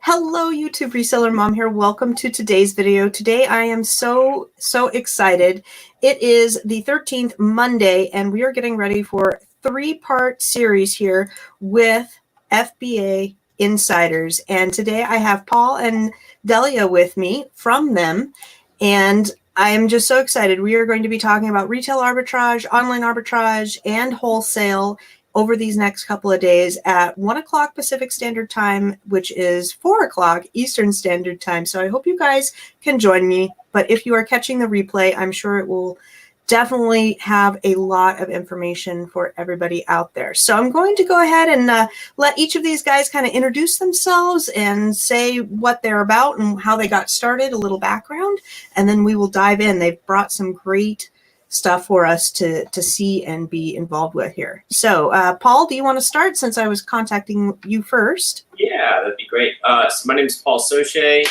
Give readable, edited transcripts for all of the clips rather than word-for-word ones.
Hello, YouTube Reseller Mom here. Welcome to today's video. Today I am so excited. It is the 13th Monday, and we are getting ready for a three-part series here with FBA Insiders. And today I have Paul and Dahlia with me from them, and I am just so excited. We are going to be talking about retail arbitrage, online arbitrage, and wholesale over these next couple of days at 1 o'clock Pacific Standard Time, which is 4 o'clock Eastern Standard Time. So I hope you guys can join me. But if you are catching the replay, I'm sure it will definitely have a lot of information for everybody out there. So I'm going to go ahead and let each of these guys kind of introduce themselves and say what they're about and how they got started, a little background, and then we will dive in. They've brought some great stuff for us to see and be involved with here. So Paul, do you want to start since I was contacting you first? Yeah, that'd be great. So my name is Paul Soche.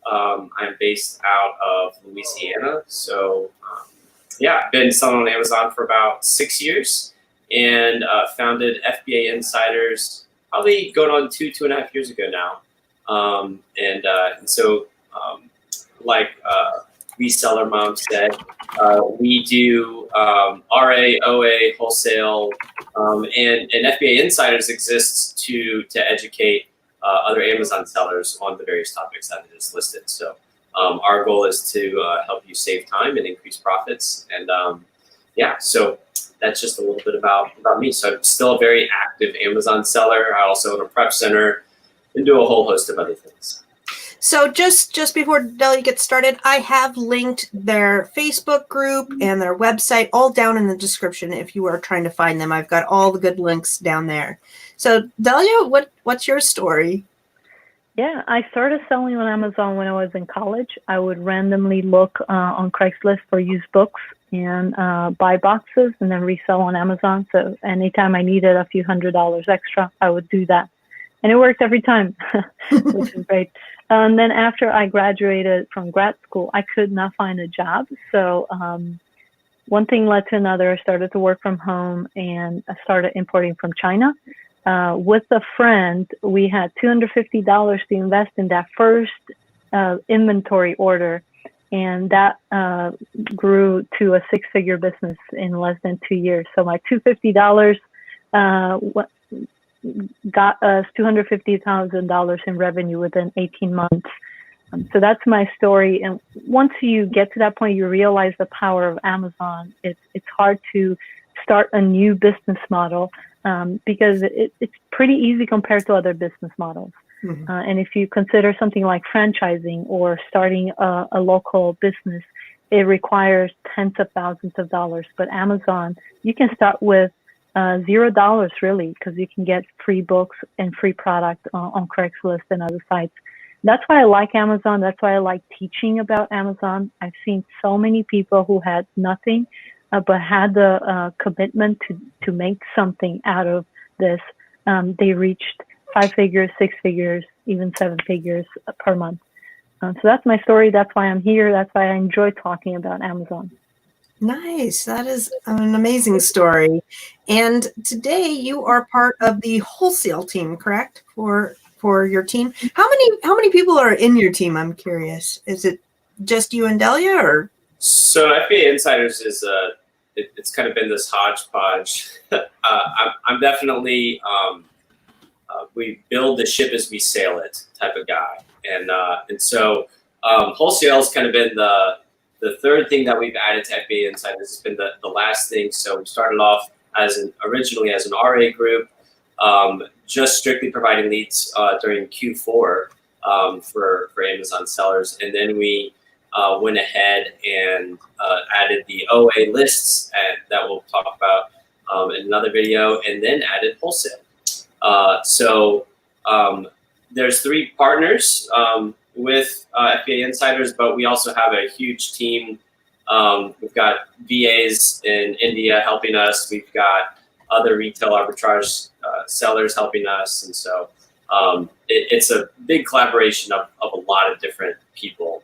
I'm based out of Louisiana. So yeah, I've been selling on Amazon for about 6 years and founded FBA Insiders probably going on two and a half years ago now. And so like Reseller Mom said, we do RA, OA, wholesale, and FBA Insiders exists to educate other Amazon sellers on the various topics that I just listed. So our goal is to help you save time and increase profits. And yeah, so that's just a little bit about me. So I'm still a very active Amazon seller. I also own a prep center and do a whole host of other things. So just before Dahlia gets started, I have linked their Facebook group and their website all down in the description if you are trying to find them. I've got all the good links down there. So Dahlia, what's your story? Yeah, I started selling on Amazon when I was in college. I would randomly look on Craigslist for used books and buy boxes and then resell on Amazon. So anytime I needed a few $100s extra, I would do that. And it worked every time, which is great. And then after I graduated from grad school, I could not find a job. So one thing led to another. I started to work from home and I started importing from China. With a friend, we had $250 to invest in that first inventory order. And that grew to a six-figure business in less than 2 years. So my $250 got us $250,000 in revenue within 18 months. So that's my story. And once you get to that point, you realize the power of Amazon. It's hard to start a new business model because it's pretty easy compared to other business models. Mm-hmm. And if you consider something like franchising or starting a local business, it requires tens of thousands of dollars. But Amazon, you can start with $0 really, because you can get free books and free product on Craigslist and other sites. That's why I like Amazon. That's why I like teaching about Amazon. I've seen so many people who had nothing, but had the commitment to make something out of this. They reached 5 figures, 6 figures, even 7 figures per month. So that's my story. That's why I'm here. That's why I enjoy talking about Amazon. Nice. That is an amazing story. And today you are part of the wholesale team, correct? For your team. How many people are in your team? I'm curious. Is it just you and Dahlia, or? So FBA Insiders is it's kind of been this hodgepodge. I'm definitely we build the ship as we sail it type of guy, and so wholesale has kind of been the third thing that we've added to FBA Insiders. Has been the last thing. So we started off originally as an RA group, just strictly providing leads during Q4 for Amazon sellers, and then we went ahead and added the OA lists that we'll talk about in another video, and then added wholesale. So there's 3 partners with FBA Insiders, but we also have a huge team. We've got VAs in India helping us. We've got other retail arbitrage sellers helping us. And so it's a big collaboration of a lot of different people.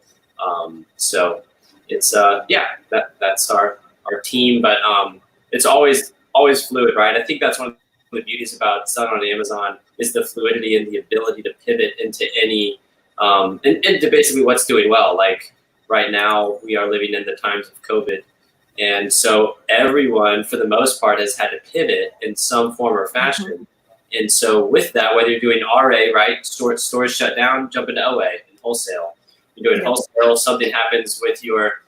So it's, that's our team, but it's always fluid, right? I think that's one of the beauties about selling on Amazon is the fluidity and the ability to pivot into any, into basically what's doing well. Like right now, we are living in the times of COVID. And so everyone, for the most part, has had to pivot in some form or fashion. And so with that, whether you're doing RA, right, stores shut down, jump into OA and wholesale. You're doing wholesale, something happens with your,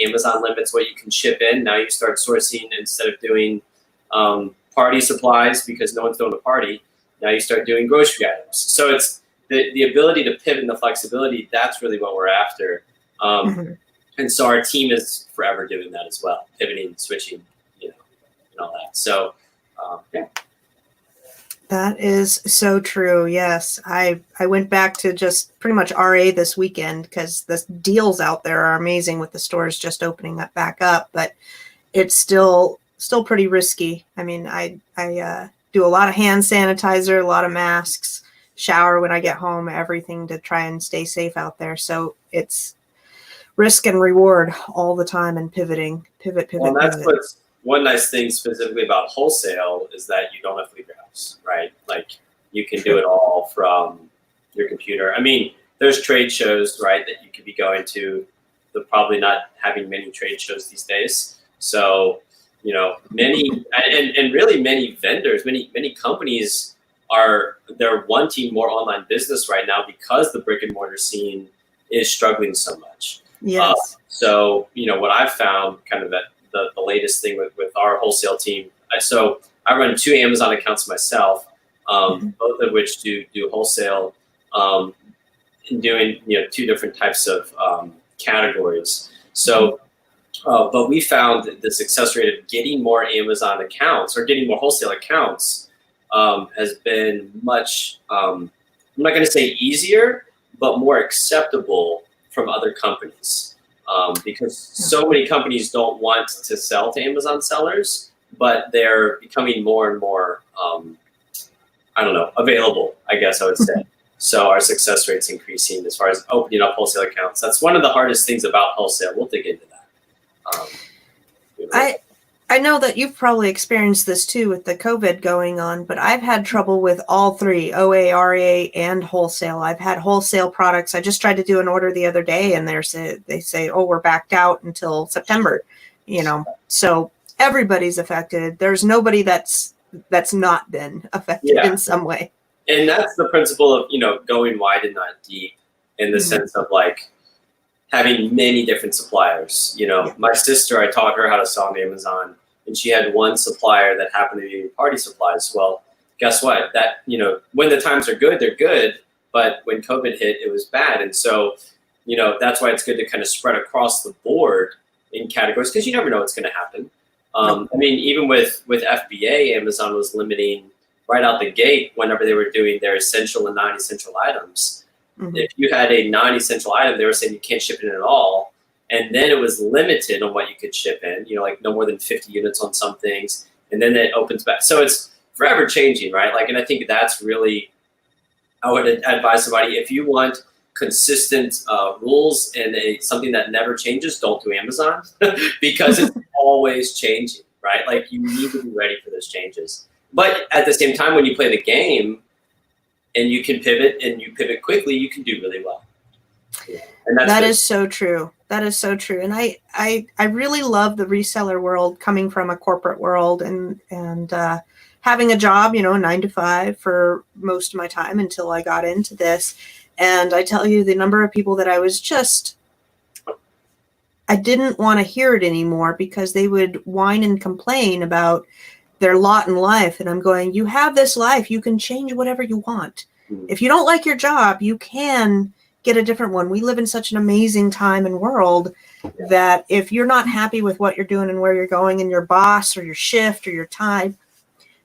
Amazon limits what you can ship in. Now you start sourcing instead of doing party supplies because no one's throwing a party. Now you start doing grocery items. So it's the ability to pivot and the flexibility. That's really what we're after. And so our team is forever doing that as well, pivoting, switching, and all that. So, yeah. That is so true. Yes. I went back to just pretty much RA this weekend because the deals out there are amazing with the stores just opening up back up, but it's still pretty risky. I mean, I do a lot of hand sanitizer, a lot of masks, shower when I get home, everything to try and stay safe out there. So it's risk and reward all the time and pivoting, pivot. Well, that's what's one nice thing specifically about wholesale is that you don't have to leave your house, right? Like you can do it all from your computer. I mean, there's trade shows, right, that you could be going to. They're probably not having many trade shows these days. So, many and really many vendors, many companies they're wanting more online business right now because the brick and mortar scene is struggling so much. Yes. So, what I've found kind of the latest thing with our wholesale team. So I run 2 Amazon accounts myself, both of which do wholesale, and doing, 2 different types of categories. So, but we found that the success rate of getting more Amazon accounts or getting more wholesale accounts has been much, I'm not going to say easier, but more acceptable from other companies, because so many companies don't want to sell to Amazon sellers, but they're becoming more and more, available, I guess I would say. So our success rate's increasing as far as opening up wholesale accounts. That's one of the hardest things about wholesale. We'll dig into that. I know that you've probably experienced this too with the COVID going on, but I've had trouble with all 3, OA, RA, and wholesale. I've had wholesale products. I just tried to do an order the other day and they say, oh, we're backed out until September, so everybody's affected. There's nobody that's not been affected in some way. And that's the principle of, going wide and not deep in the sense of like having many different suppliers. My sister, I taught her how to sell on Amazon. And she had one supplier that happened to be party supplies. Well, guess what? That, when the times are good, they're good. But when COVID hit, it was bad. And so, that's why it's good to kind of spread across the board in categories because you never know what's going to happen. I mean, even with FBA, Amazon was limiting right out the gate whenever they were doing their essential and non-essential items. If you had a non-essential item, they were saying you can't ship it in at all. And then it was limited on what you could ship in, like no more than 50 units on some things. And then it opens back. So it's forever changing, right? Like, and I think that's really, I would advise somebody, if you want consistent rules and something that never changes, don't do Amazon because it's always changing, right? Like you need to be ready for those changes. But at the same time, when you play the game and you can pivot and you pivot quickly, you can do really well. And that is so true. That is so true. And I really love the reseller world coming from a corporate world and having a job, 9 to 5 for most of my time until I got into this. And I tell you, the number of people that I didn't want to hear it anymore because they would whine and complain about their lot in life. And I'm going, you have this life. You can change whatever you want. If you don't like your job, you can get a different one. We live in such an amazing time and world that if you're not happy with what you're doing and where you're going and your boss or your shift or your time,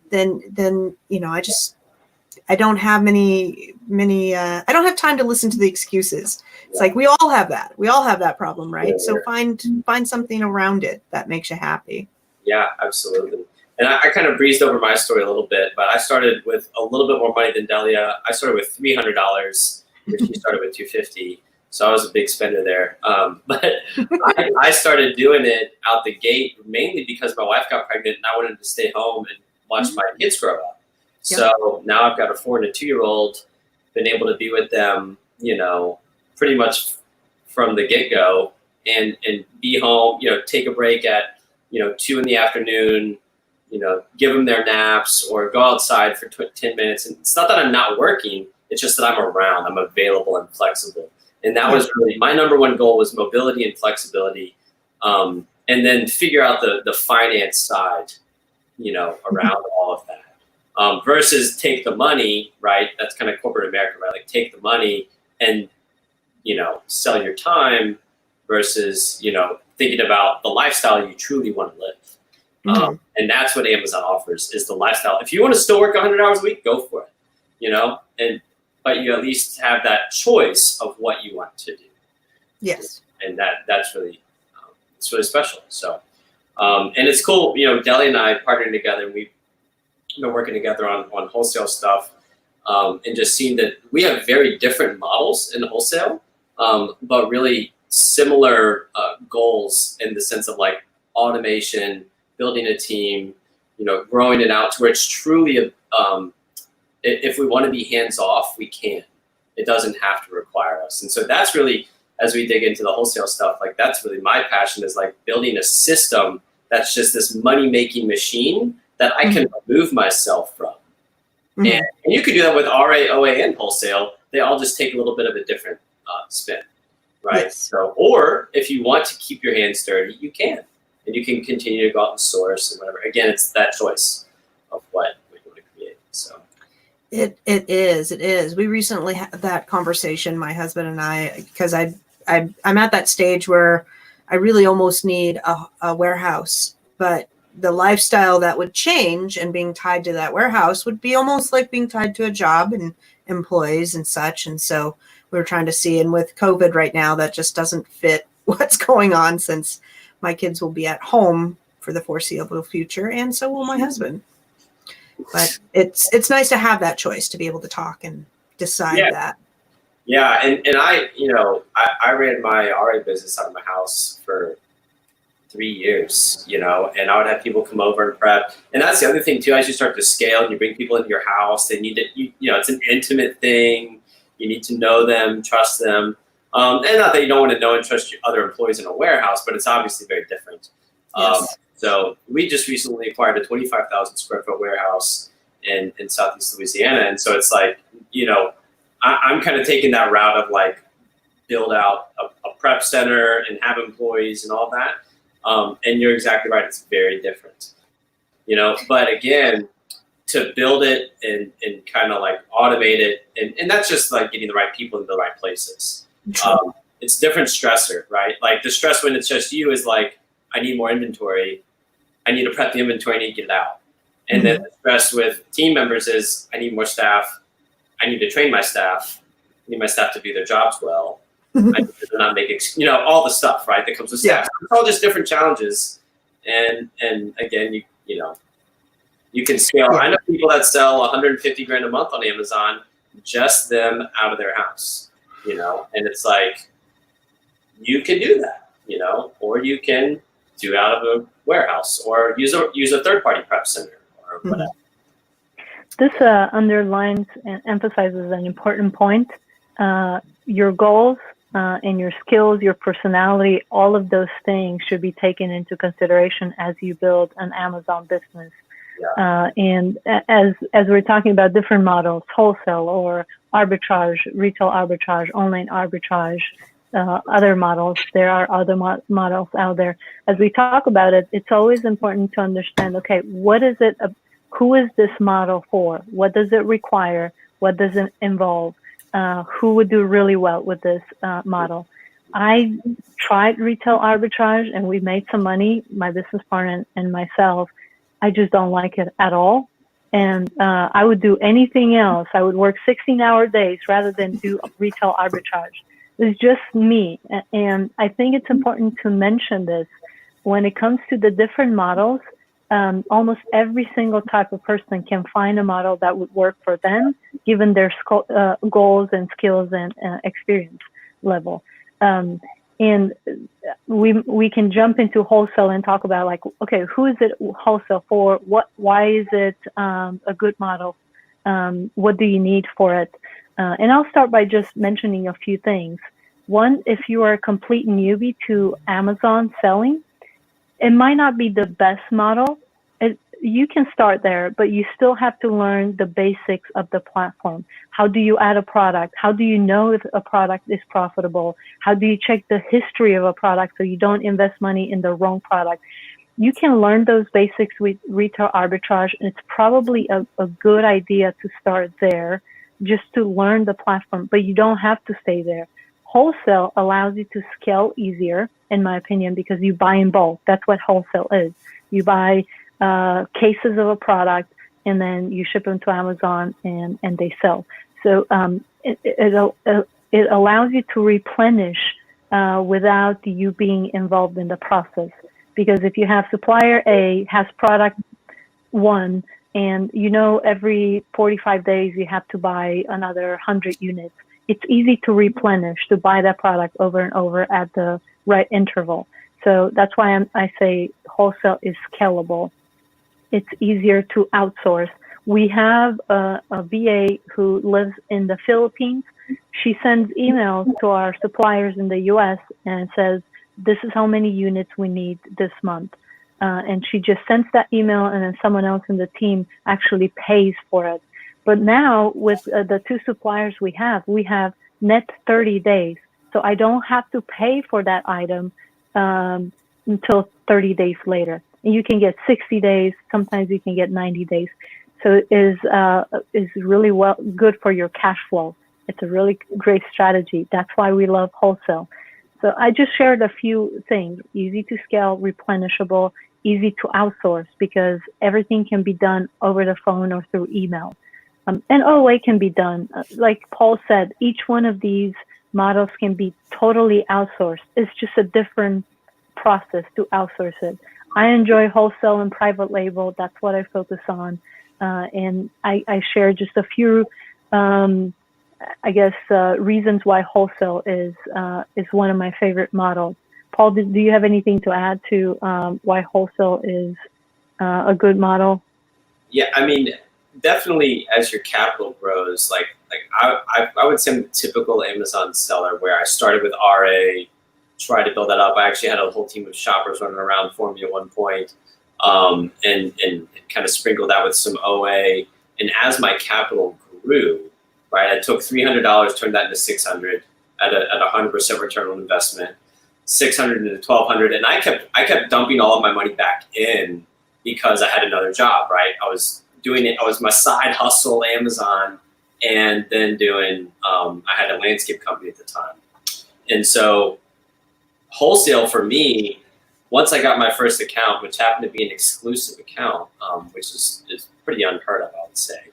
then I don't have I don't have time to listen to the excuses. It's like we all have that. We all have that problem, right? So find something around it that makes you happy. Yeah, absolutely. And I kind of breezed over my story a little bit, but I started with a little bit more money than Dahlia. I started with $300, which she started with $250. So I was a big spender there. But I started doing it out the gate mainly because my wife got pregnant and I wanted to stay home and watched my kids grow up. So now I've got a 4 and a 2-year-old, been able to be with them, pretty much from the get-go and be home, take a break at, 2 in the afternoon, give them their naps or go outside for 10 minutes. And it's not that I'm not working. It's just that I'm around, I'm available and flexible. And that was really my number one goal, was mobility and flexibility. And then figure out the finance side, around all of that. Versus take the money, right? That's kind of corporate America, right? Like take the money and, sell your time versus, thinking about the lifestyle you truly want to live. And that's what Amazon offers, is the lifestyle. If you want to still work 100 hours a week, go for it, but you at least have that choice of what you want to do. Yes. And that's really, it's really special. So, and it's cool, Dahlia and I partnering together, and we've been working together on wholesale stuff, and just seeing that we have very different models in wholesale, but really similar goals in the sense of like automation, building a team, growing it out to where it's truly if we want to be hands off, we can. It doesn't have to require us. And so that's really, as we dig into the wholesale stuff, like that's really my passion, is like building a system that's just this money-making machine that I can remove myself from. And you could do that with RA, OA, and wholesale. They all just take a little bit of a different spin, right? Yes. So, or if you want to keep your hands dirty, you can. And you can continue to go out and source and whatever. Again, it's that choice of what you want to create. So it is. We recently had that conversation, my husband and I, because I'm at that stage where I really almost need a warehouse, but the lifestyle that would change and being tied to that warehouse would be almost like being tied to a job and employees and such. And so we were trying to see, and with COVID right now, that just doesn't fit what's going on, since my kids will be at home for the foreseeable future, and so will my husband. But it's nice to have that choice, to be able to talk and decide that. Yeah, and I ran my RA business out of my house for 3 years, and I would have people come over and prep. And that's the other thing too, as you start to scale and you bring people into your house, they need to, it's an intimate thing. You need to know them, trust them. And not that you don't want to know and trust your other employees in a warehouse, but it's obviously very different. Yes. So we just recently acquired a 25,000 square foot warehouse in Southeast Louisiana. And so it's like, I'm kind of taking that route of like build out a prep center and have employees and all that. And you're exactly right. It's very different, but again, to build it and kind of like automate it. And that's just like getting the right people in the right places. It's different stressor, right? Like the stress when it's just you is like, I need more inventory. I need to prep the inventory. I need to get it out. And then the stress with team members is I need more staff. I need to train my staff. I need my staff to do their jobs well. I need to not make, all the stuff, right, that comes with staff. It's all just different challenges. And again, you can scale. I know people that sell 150 grand a month on Amazon, just them out of their house, and it's like, you can do that, or you can do out of a warehouse or use a third-party prep center or whatever. This underlines and emphasizes an important point. Your goals and your skills, your personality, all of those things should be taken into consideration as you build an Amazon business. Yeah. And as we're talking about different models, wholesale or arbitrage, retail arbitrage, online arbitrage, other models, there are other models out there. As we talk about it, it's always important to understand, okay, what is it? Who is this model for? What does it require? What does it involve? Who would do really well with this model? I tried retail arbitrage and we made some money, my business partner and myself. I just don't like it at all. And I would do anything else. I would work 16-hour days rather than do retail arbitrage. It's just me. And I think it's important to mention this. When it comes to the different models, almost every single type of person can find a model that would work for them, given their goals and skills and experience level. And we can jump into wholesale and talk about like, okay, who is it wholesale for? Why is it a good model? What do you need for it? And I'll start by just mentioning a few things. One, if you are a complete newbie to Amazon selling, it might not be the best model. You can start there, but you still have to learn the basics of the platform. How do you add a product? How do you know if a product is profitable? How do you check the history of a product so you don't invest money in the wrong product? You can learn those basics with retail arbitrage, and it's probably a good idea to start there just to learn the platform, but you don't have to stay there. Wholesale allows you to scale easier, in my opinion, because you buy in bulk. That's what wholesale is. You buy cases of a product, and then you ship them to Amazon, and they sell. So it allows you to replenish without you being involved in the process. Because if you have supplier A has product 1, and you know every 45 days you have to buy another 100 units, it's easy to replenish, to buy that product over and over at the right interval. So that's why I say wholesale is scalable. It's easier to outsource. We have a VA who lives in the Philippines. She sends emails to our suppliers in the US and says, this is how many units we need this month. And she just sends that email, and then someone else in the team actually pays for it. But now with the 2 suppliers we have net 30 days. So I don't have to pay for that item until 30 days later. And you can get 60 days. Sometimes you can get 90 days. So it is really good for your cash flow. It's a really great strategy. That's why we love wholesale. So I just shared a few things: easy to scale, replenishable, easy to outsource because everything can be done over the phone or through email. And OA can be done. Like Paul said, each one of these models can be totally outsourced. It's just a different process to outsource it. I enjoy wholesale and private label. That's what I focus on. And I share just a few, reasons why wholesale is one of my favorite models. Paul, do you have anything to add to why wholesale is a good model? Yeah, I mean, definitely as your capital grows, I would say I'm the typical Amazon seller where I started with RA, tried to build that up. I actually had a whole team of shoppers running around for me at one point, and kind of sprinkled that with some OA. And as my capital grew, right, I took $300, turned that into $600 at a 100% return on investment, $600 into $1,200, and I kept dumping all of my money back in because I had another job, right? I was doing it. I was my side hustle, Amazon, and then doing. I had a landscape company at the time, and so wholesale for me. Once I got my first account, which happened to be an exclusive account, which is pretty unheard of, I would say.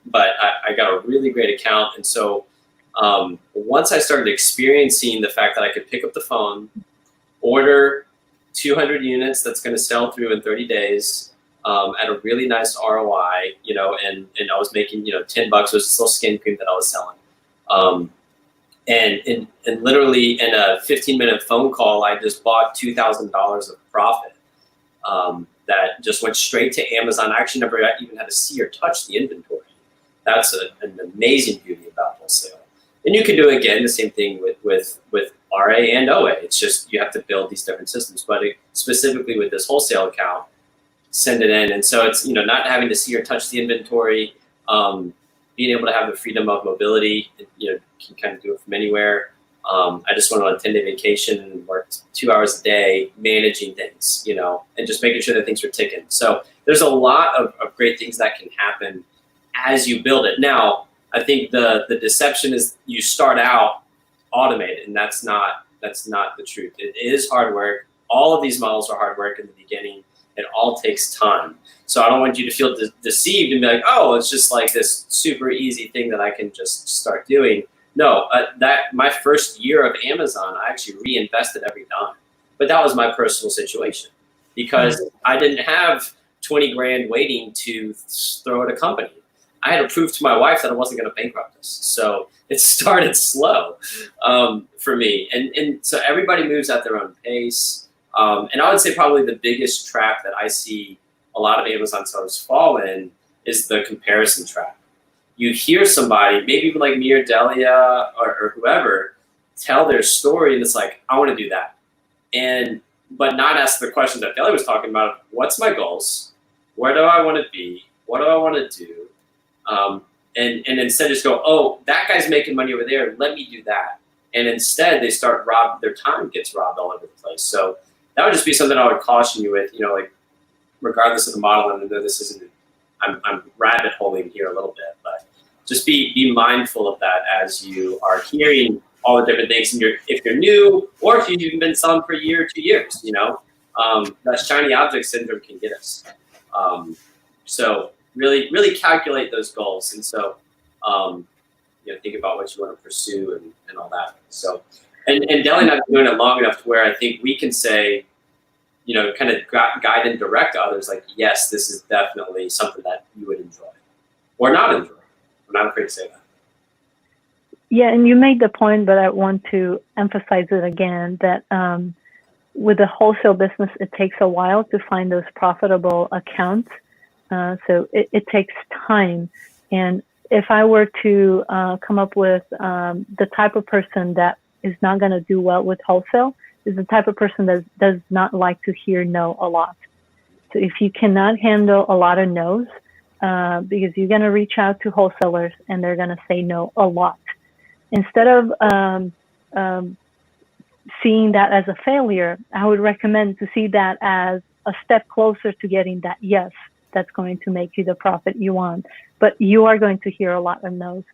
But I got a really great account, and so once I started experiencing the fact that I could pick up the phone, order 200 units that's going to sell through in 30 days. At a really nice ROI, and I was making, $10 was still skin cream that I was selling. And literally in a 15-minute phone call, I just bought $2,000 of profit that just went straight to Amazon. I actually never even had to see or touch the inventory. That's an amazing beauty about wholesale. And you can do, again, the same thing with RA and OA. It's just you have to build these different systems. But specifically with this wholesale account, send it in. And so it's, not having to see or touch the inventory, being able to have the freedom of mobility, can kind of do it from anywhere. I just went on a 10-day vacation and worked 2 hours a day managing things, and just making sure that things were ticking. So there's a lot of great things that can happen as you build it. Now, I think the deception is you start out automated, and that's not the truth. It is hard work. All of these models are hard work in the beginning. It all takes time. So I don't want you to feel deceived and be like, oh, it's just like this super easy thing that I can just start doing. No, that my first year of Amazon, I actually reinvested every dime. But that was my personal situation because I didn't have 20 grand waiting to throw at a company. I had to prove to my wife that I wasn't going to bankrupt us. So it started slow for me. And so everybody moves at their own pace. And I would say probably the biggest trap that I see a lot of Amazon sellers fall in is the comparison trap. You hear somebody, maybe even like me or Dahlia or whoever, tell their story, and it's like, I want to do that. But not ask the question that Dahlia was talking about, what's my goals? Where do I want to be? What do I want to do? And instead just go, oh, that guy's making money over there, let me do that. And instead they start their time gets robbed all over the place. So that would just be something I would caution you with, like regardless of the model, and I know this isn't, I'm rabbit holing here a little bit, but just be mindful of that as you are hearing all the different things. And if you're new, or if you've even been selling for a year or 2 years, that shiny object syndrome can get us. So really, really calculate those goals. And so, think about what you want to pursue and all that. So, and Dahlia and I have been doing it long enough to where I think we can say, kind of guide and direct others, like, yes, this is definitely something that you would enjoy or not enjoy. I'm not afraid to say that. Yeah, and you made the point, but I want to emphasize it again, that with the wholesale business, it takes a while to find those profitable accounts. So it takes time. And if I were to come up with the type of person that is not going to do well with wholesale, is the type of person that does not like to hear no a lot. So if you cannot handle a lot of no's, because you're going to reach out to wholesalers and they're going to say no a lot. Instead of seeing that as a failure, I would recommend to see that as a step closer to getting that yes that's going to make you the profit you want. But you are going to hear a lot of no's.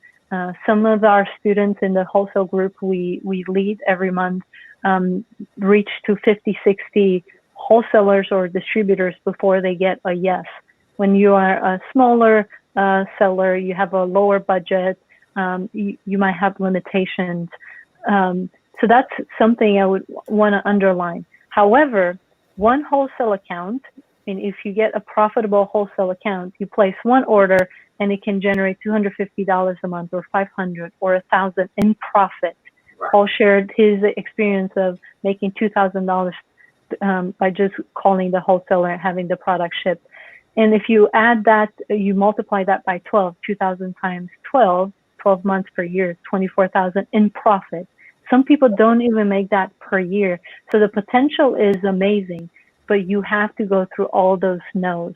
Some of our students in the wholesale group we lead every month reach to 50, 60 wholesalers or distributors before they get a yes. When you are a smaller seller, you have a lower budget, you might have limitations. So that's something I would want to underline. However, one wholesale account, and if you get a profitable wholesale account, you place one order and it can generate $250 a month or $500 or $1,000 in profit. Paul shared his experience of making $2,000 by just calling the wholesaler and having the product shipped. And if you add that, you multiply that by 12, 2,000 times 12 months per year, 24,000 in profit. Some people don't even make that per year. So the potential is amazing, but you have to go through all those no's.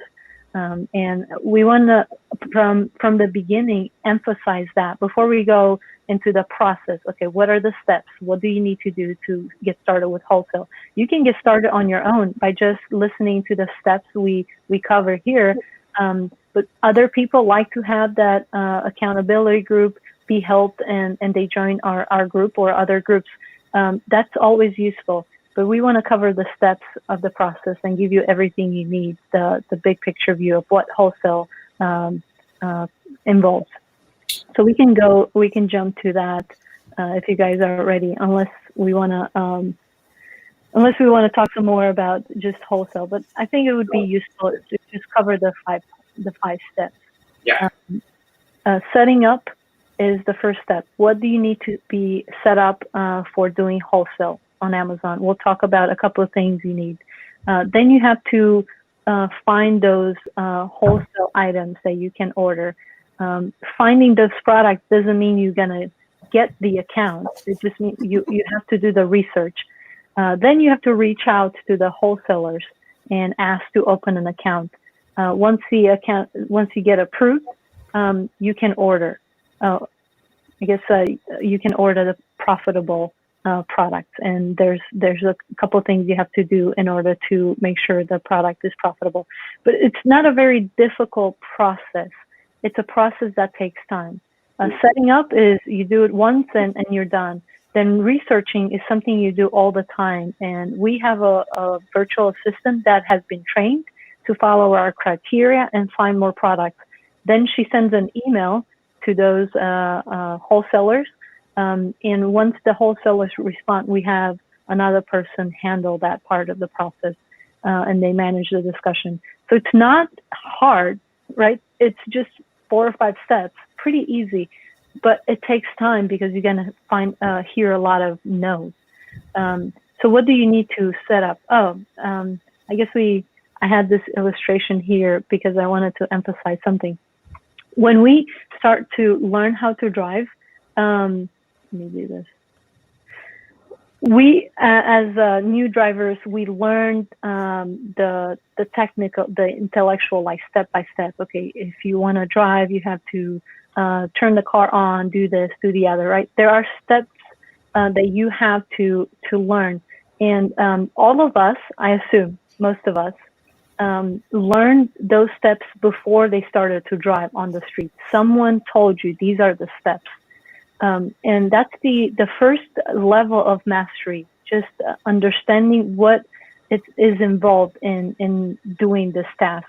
And we want to, from the beginning, emphasize that before we go into the process. Okay, what are the steps? What do you need to do to get started with wholesale? You can get started on your own by just listening to the steps we cover here. But other people like to have that accountability group, be helped, and they join our group or other groups. That's always useful. But we want to cover the steps of the process and give you everything you need, the big picture view of what wholesale involves. So we can jump to that if you guys are ready, unless we want to talk some more about just wholesale. But I think it would be useful to just cover the five steps. Yeah. Setting up is the first step. What do you need to be set up for doing wholesale on Amazon? We'll talk about a couple of things you need. Then you have to find those wholesale items that you can order. Finding those products doesn't mean you're going to get the account. It just means you have to do the research. Then you have to reach out to the wholesalers and ask to open an account. Once you get approved, you can order. You can order the profitable products, and there's a couple of things you have to do in order to make sure the product is profitable. But it's not a very difficult process. It's a process that takes time. Setting up is you do it once and you're done. Then researching is something you do all the time. And we have a virtual assistant that has been trained to follow our criteria and find more products. Then she sends an email to those wholesalers. And once the wholesalers respond, we have another person handle that part of the process, and they manage the discussion. So it's not hard, right? It's just 4 or 5 steps, pretty easy. but it takes time because you're going to hear a lot of no's. So what do you need to set up? I guess I had this illustration here because I wanted to emphasize something. When we start to learn how to drive, let me do this. We, as new drivers, we learned the intellectual, like step by step. Okay, if you want to drive, you have to turn the car on, do this, do the other, right? There are steps that you have to learn. And all of us, I assume, most of us, learned those steps before they started to drive on the street. Someone told you these are the steps. And that's the first level of mastery, just understanding what is involved in doing this task.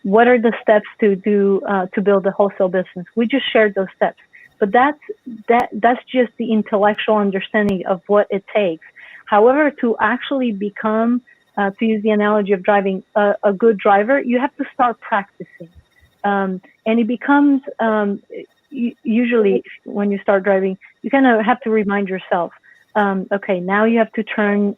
What are the steps to do to build a wholesale business? We just shared those steps, but that's just the intellectual understanding of what it takes. However, to actually become, to use the analogy of driving a good driver, you have to start practicing, and it becomes usually when you start driving, you kind of have to remind yourself, okay, now you have to turn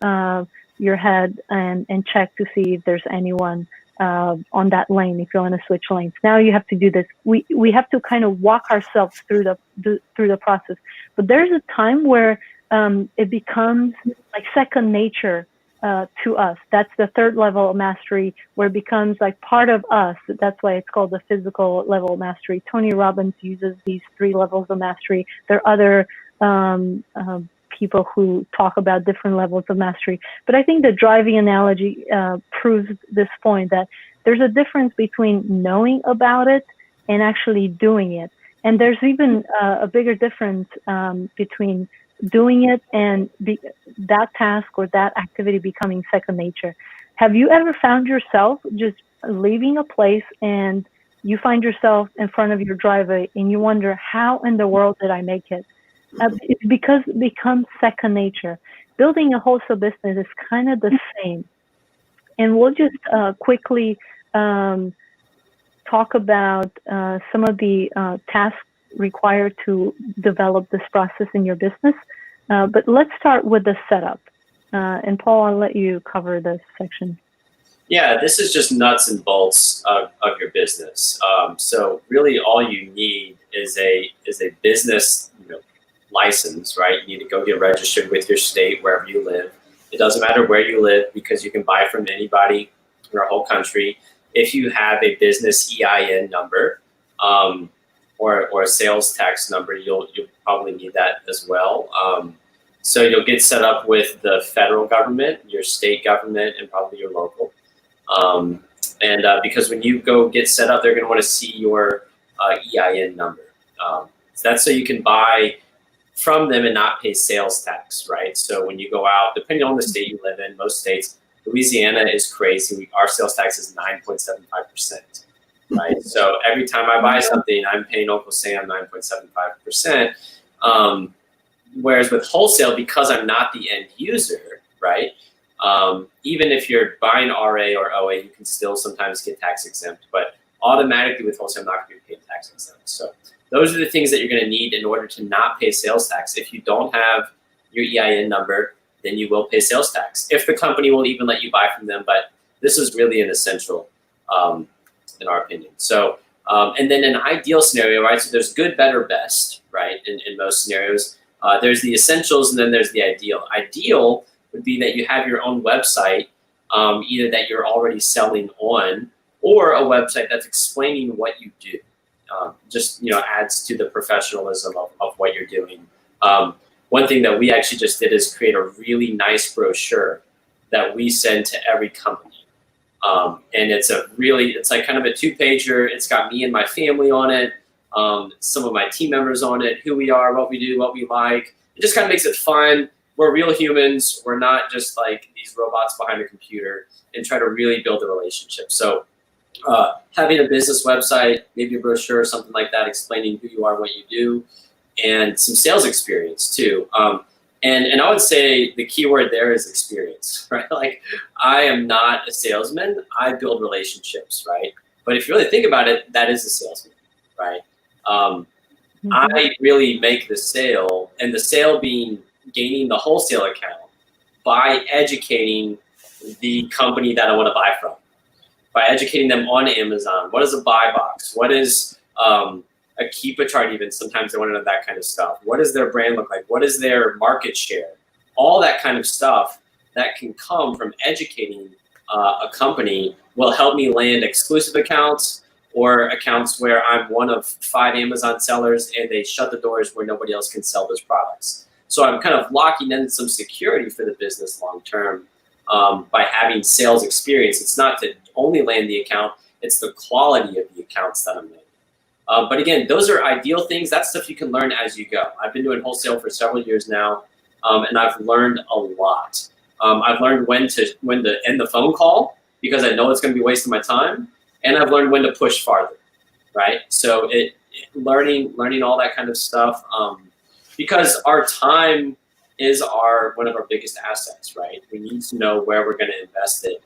your head and check to see if there's anyone on that lane, if you want to switch lanes. Now you have to do this. We have to kind of walk ourselves through the process. But there's a time where it becomes like second nature to us. That's the third level of mastery, where it becomes like part of us. That's why it's called the physical level of mastery. Tony Robbins uses these 3 levels of mastery. There are other people who talk about different levels of mastery. But I think the driving analogy proves this point, that there's a difference between knowing about it and actually doing it. And there's even a bigger difference between doing it and that task or that activity becoming second nature. Have you ever found yourself just leaving a place and you find yourself in front of your driveway and you wonder, how in the world did I make it? It's because it becomes second nature. Building a wholesale business is kind of the same. And we'll just quickly talk about some of the tasks required to develop this process in your business. But let's start with the setup. And Paul, I'll let you cover this section. Yeah, this is just nuts and bolts of your business. So really all you need is a business license, right? You need to go get registered with your state, wherever you live. It doesn't matter where you live because you can buy from anybody in our whole country. If you have a business EIN number, or a sales tax number, you'll probably need that as well. So you'll get set up with the federal government, your state government, and probably your local. Because when you go get set up, they're going to want to see your EIN number. So that's so you can buy from them and not pay sales tax, right? So when you go out, depending on the state you live in, most states, Louisiana is crazy. Our sales tax is 9.75%. Right. So every time I buy something, I'm paying Uncle Sam 9.75%. Whereas with wholesale, because I'm not the end user, right? Even if you're buying RA or OA, you can still sometimes get tax exempt. But automatically with wholesale, I'm not going to be paying tax exempt. So those are the things that you're going to need in order to not pay sales tax. If you don't have your EIN number, then you will pay sales tax. If the company will even let you buy from them, but this is really an essential. In our opinion. So, and then an ideal scenario, right? So there's good, better, best, right? In most scenarios, there's the essentials and then there's the ideal. Ideal would be that you have your own website, either that you're already selling on or a website that's explaining what you do. Just, adds to the professionalism of what you're doing. One thing that we actually just did is create a really nice brochure that we send to every company. And it's like kind of a 2-pager. It's got me and my family on it, some of my team members on it, who we are, what we do, what we like. It just kind of makes it fun. We're real humans. We're not just like these robots behind a computer, and try to really build a relationship. So having a business website, maybe a brochure or something like that, explaining who you are, what you do, and some sales experience too. And I would say the key word there is experience, right? Like, I am not a salesman. I build relationships, right? But if you really think about it, that is a salesman, right? I really make the sale, and the sale being gaining the wholesale account by educating the company that I want to buy from, by educating them on Amazon. What is a buy box? What is a keep a chart even? Sometimes they want to know that kind of stuff. What does their brand look like? What is their market share? All that kind of stuff that can come from educating a company will help me land exclusive accounts or accounts where I'm one of 5 Amazon sellers and they shut the doors where nobody else can sell those products. So I'm kind of locking in some security for the business long term by having sales experience. It's not to only land the account, it's the quality of the accounts that I'm in. But again, those are ideal things. That's stuff you can learn as you go. I've been doing wholesale for several years now, and I've learned a lot. I've learned when to end the phone call because I know it's going to be wasting my time, and I've learned when to push farther, right? So learning all that kind of stuff, because our time is one of our biggest assets, right? We need to know where we're going to invest it.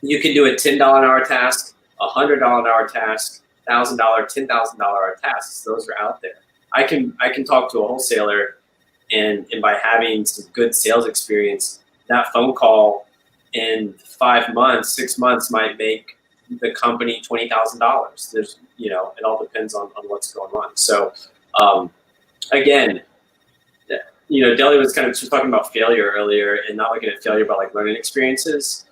You can do a $10 an hour task, a $100 an hour task, $1,000, $10,000 hour tasks. Those are out there. I can talk to a wholesaler, and by having some good sales experience, that phone call in 5 months, 6 months might make the company $20,000. There's, it all depends on what's going on. So, again, Dahlia was she was talking about failure earlier, and not looking at failure, but like learning experiences.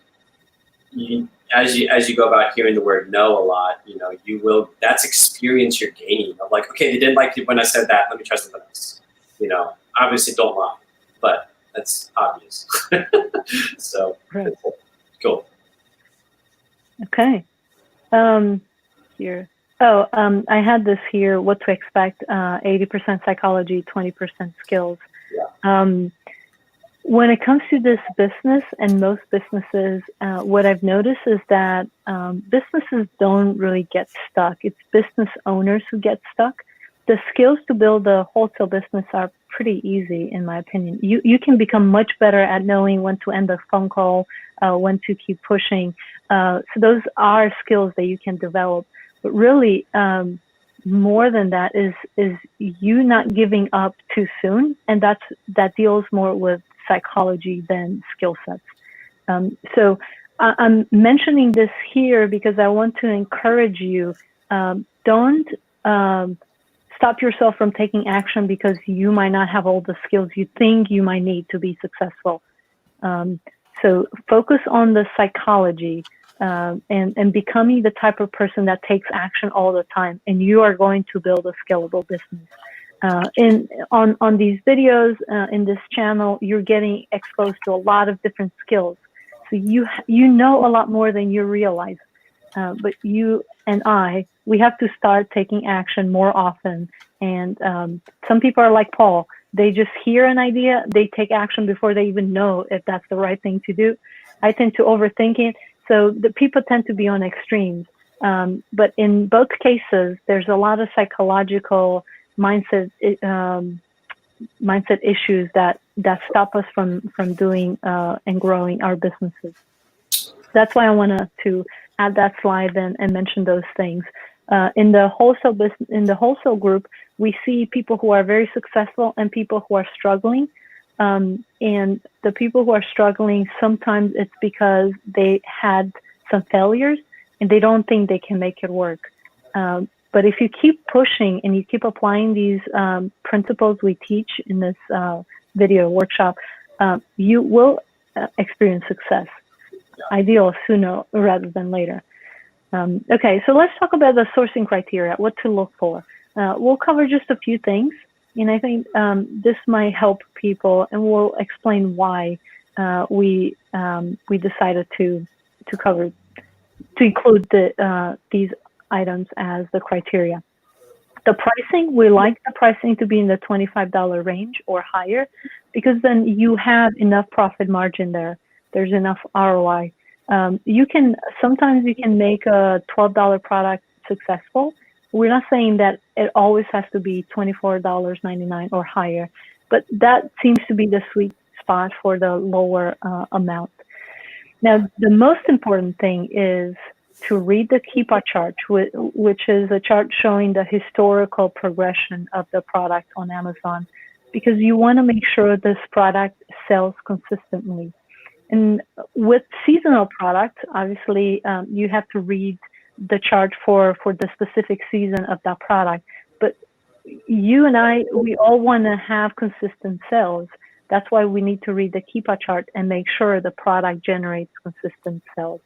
As you go about hearing the word no a lot, that's experience you're gaining of like, okay, they didn't like it when I said that, let me try something else. Obviously don't lie, but that's obvious. So right. Cool. Okay. Here. I had this here, what to expect, 80% psychology, 20% skills. Yeah. When it comes to this business and most businesses, what I've noticed is that businesses don't really get stuck. It's business owners who get stuck. The skills to build a wholesale business are pretty easy, in my opinion. You can become much better at knowing when to end a phone call, when to keep pushing. So those are skills that you can develop. But really, more than that is you not giving up too soon, and that deals more with psychology than skill sets. So I'm mentioning this here because I want to encourage you. Don't stop yourself from taking action because you might not have all the skills you think you might need to be successful. So focus on the psychology and becoming the type of person that takes action all the time, and you are going to build a scalable business. On these videos, in this channel, you're getting exposed to a lot of different skills. So you know a lot more than you realize. But you and we have to start taking action more often. And some people are like Paul. They just hear an idea, they take action before they even know if that's the right thing to do. I tend to overthink it. So the people tend to be on extremes. But in both cases, there's a lot of psychological mindset issues that stop us from doing and growing our businesses. That's why I wanted to add that slide and mention those things. In the wholesale business, in the wholesale group, we see people who are very successful and people who are struggling. And the people who are struggling, sometimes it's because they had some failures and they don't think they can make it work. But if you keep pushing and you keep applying these principles we teach in this video workshop, you will experience success. Ideal sooner rather than later. Okay, so let's talk about the sourcing criteria, what to look for. We'll cover just a few things, and I think this might help people, and we'll explain why we decided to include these items as the criteria. The pricing, we like the pricing to be in the $25 range or higher, because then you have enough profit margin there. There's enough ROI. Sometimes you can make a $12 product successful. We're not saying that it always has to be $24.99 or higher, but that seems to be the sweet spot for the lower amount. Now, the most important thing is to read the Keepa chart, which is a chart showing the historical progression of the product on Amazon, because you want to make sure this product sells consistently. And with seasonal products, obviously, you have to read the chart for the specific season of that product. But you and I, we all want to have consistent sales. That's why we need to read the Keepa chart and make sure the product generates consistent sales.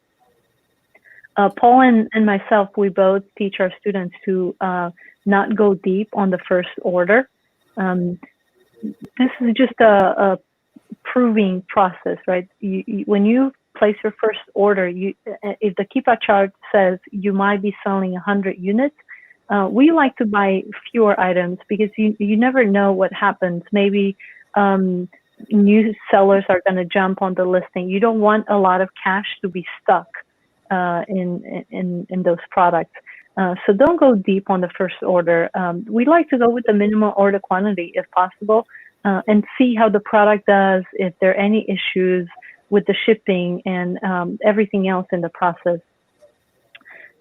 Paul and myself, we both teach our students to not go deep on the first order. This is just a proving process, right? When you place your first order, if the Keepa chart says you might be selling 100 units, we like to buy fewer items because you never know what happens. Maybe new sellers are going to jump on the listing. You don't want a lot of cash to be stuck in those products. So don't go deep on the first order. We like to go with the minimum order quantity if possible, and see how the product does, if there are any issues with the shipping and everything else in the process.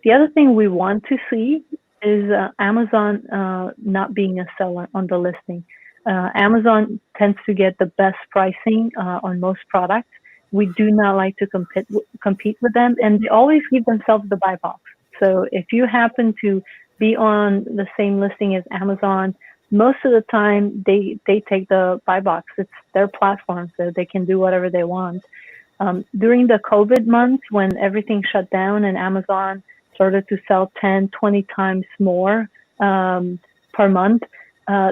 The other thing we want to see is Amazon not being a seller on the listing. Amazon tends to get the best pricing on most products. We do not like to compete with them, and they always give themselves the buy box. So if you happen to be on the same listing as Amazon, most of the time they take the buy box. It's their platform, so they can do whatever they want. During the COVID months, when everything shut down and Amazon started to sell 10, 20 times more per month,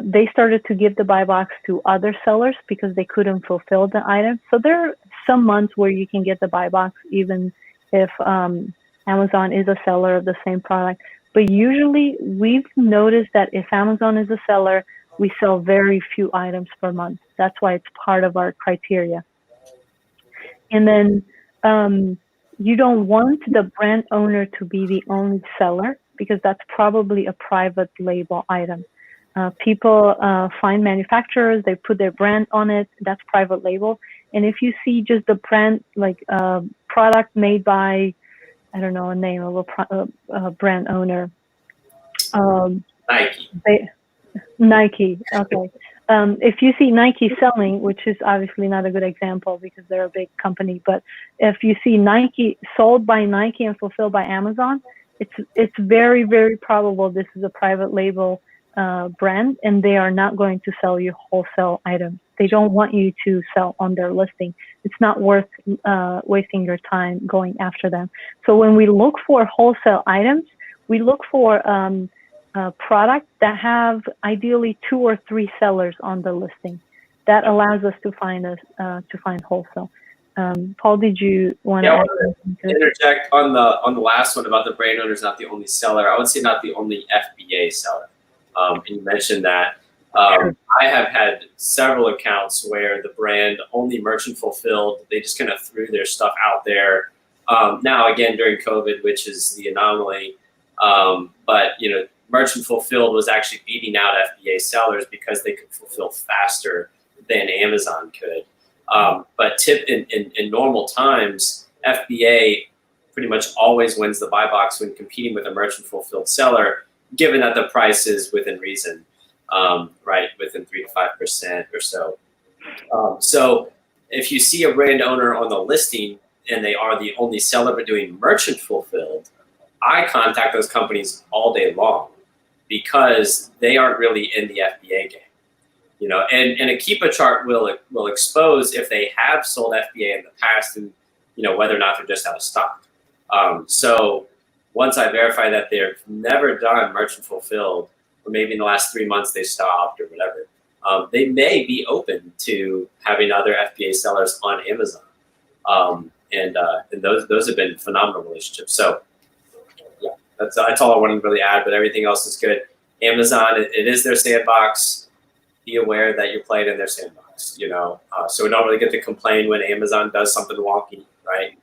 they started to give the buy box to other sellers because they couldn't fulfill the item. So there are some months where you can get the buy box even if Amazon is a seller of the same product. But usually we've noticed that if Amazon is a seller, we sell very few items per month. That's why it's part of our criteria. And then you don't want the brand owner to be the only seller because that's probably a private label item. People find manufacturers, they put their brand on it, that's private label. And if you see just the brand, like product made by, I don't know, a name of a brand owner. Nike. Nike, okay. If you see Nike selling, which is obviously not a good example because they're a big company, but if you see Nike sold by Nike and fulfilled by Amazon, it's very, very probable this is a private label brand, and they are not going to sell you wholesale items. They don't want you to sell on their listing. It's not worth wasting your time going after them. So when we look for wholesale items, we look for products that have ideally 2 or 3 sellers on the listing. That allows us to find wholesale. Paul, did you want to interject on the last one about the brand owner's not the only seller? I would say not the only FBA seller. And you mentioned that. Sure. I have had several accounts where the brand only merchant fulfilled. They just kind of threw their stuff out there. Now, again, during COVID, which is the anomaly, but merchant fulfilled was actually beating out FBA sellers because they could fulfill faster than Amazon could. But in normal times, FBA pretty much always wins the buy box when competing with a merchant fulfilled seller, given that the price is within reason, right, within 3 to 5% or so. So if you see a brand owner on the listing and they are the only seller but doing merchant fulfilled, I contact those companies all day long because they aren't really in the FBA game. And a Keepa chart will expose if they have sold FBA in the past and whether or not they're just out of stock. So once I verify that they've never done merchant fulfilled, or maybe in the last 3 months they stopped or whatever, they may be open to having other FBA sellers on Amazon. And those have been phenomenal relationships. So yeah, that's all I wanted to really add, but everything else is good. Amazon, it is their sandbox. Be aware that you're playing in their sandbox, so we don't really get to complain when Amazon does something wonky, right?